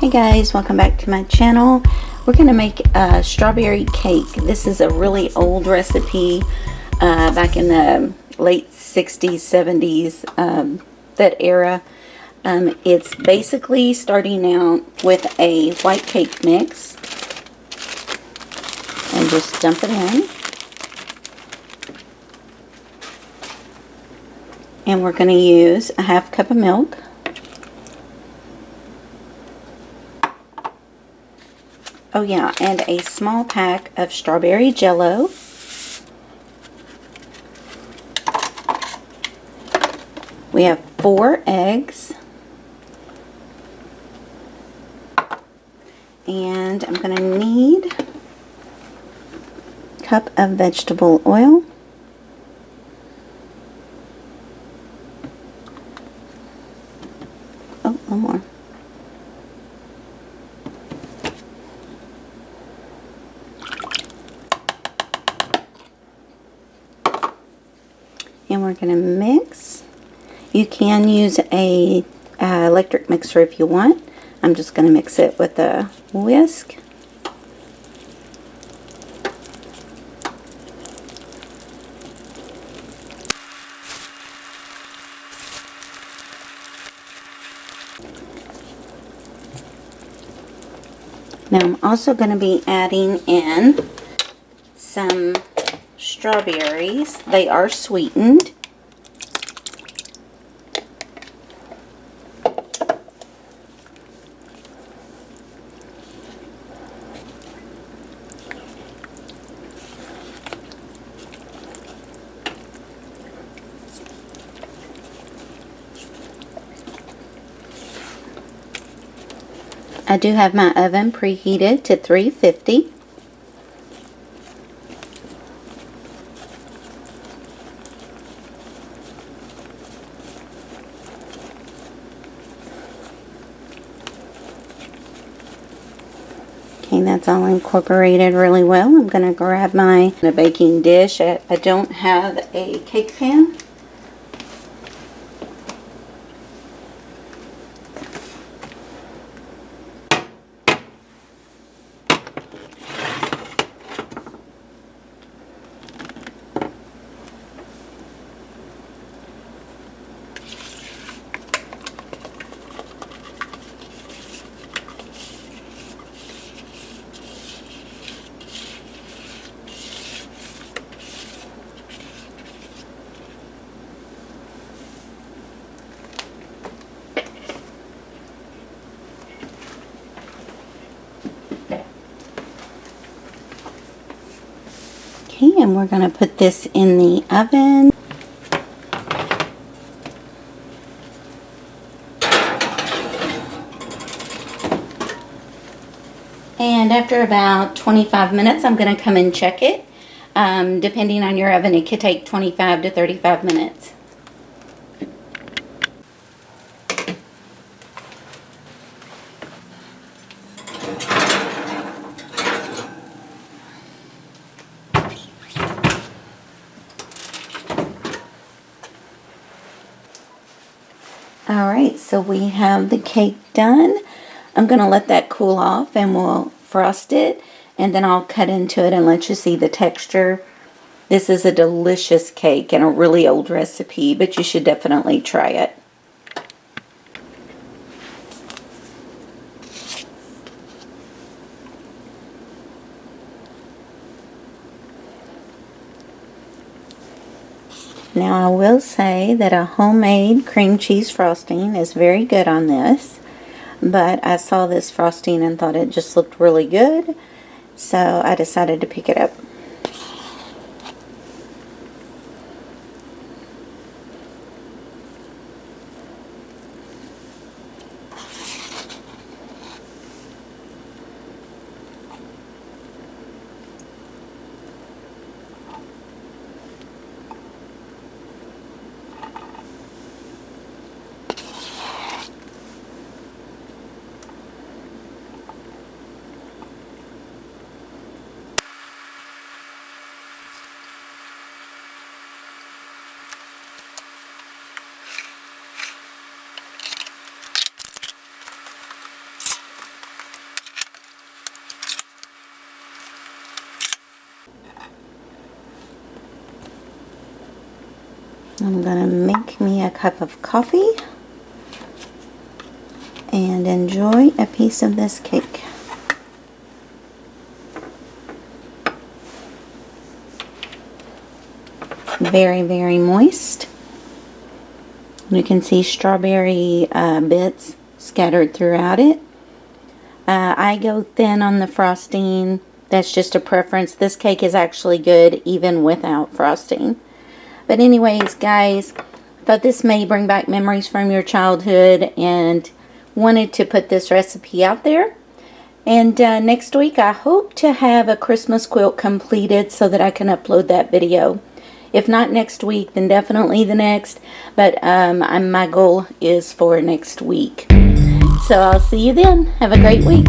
Hey guys, welcome back to my channel. We're going to make a strawberry cake. This is a really old recipe back in the late 60s, 70s, that era. It's basically starting out with a white cake mix and just dump it in. And we're going to use a half cup of milk. Oh yeah, and a small pack of strawberry jello. We have 4 eggs. And I'm going to need a cup of vegetable oil. Oh, one more. And we're going to mix. You can use a electric mixer if you want. I'm just going to mix it with a whisk. Now I'm also going to be adding in some strawberries. They are sweetened. I do have my oven preheated to 350. Okay, that's all incorporated really well. I'm going to grab my baking dish. I don't have a cake pan. And we're going to put this in the oven. And after about 25 minutes, I'm going to come and check it. Depending on your oven, it could take 25 to 35 minutes. Alright, so we have the cake done. I'm going to let that cool off and we'll frost it. And then I'll cut into it and let you see the texture. This is a delicious cake and a really old recipe, but you should definitely try it. Now I will say that a homemade cream cheese frosting is very good on this, but I saw this frosting and thought it just looked really good, so I decided to pick it up. I'm gonna make me a cup of coffee and enjoy a piece of this cake. Very, very moist. You can see strawberry bits scattered throughout it. I go thin on the frosting. That's just a preference. This cake is actually good even without frosting. But anyways, guys, I thought this may bring back memories from your childhood and wanted to put this recipe out there. And next week, I hope to have a Christmas quilt completed so that I can upload that video. If not next week, then definitely the next. But my goal is for next week. So I'll see you then. Have a great week.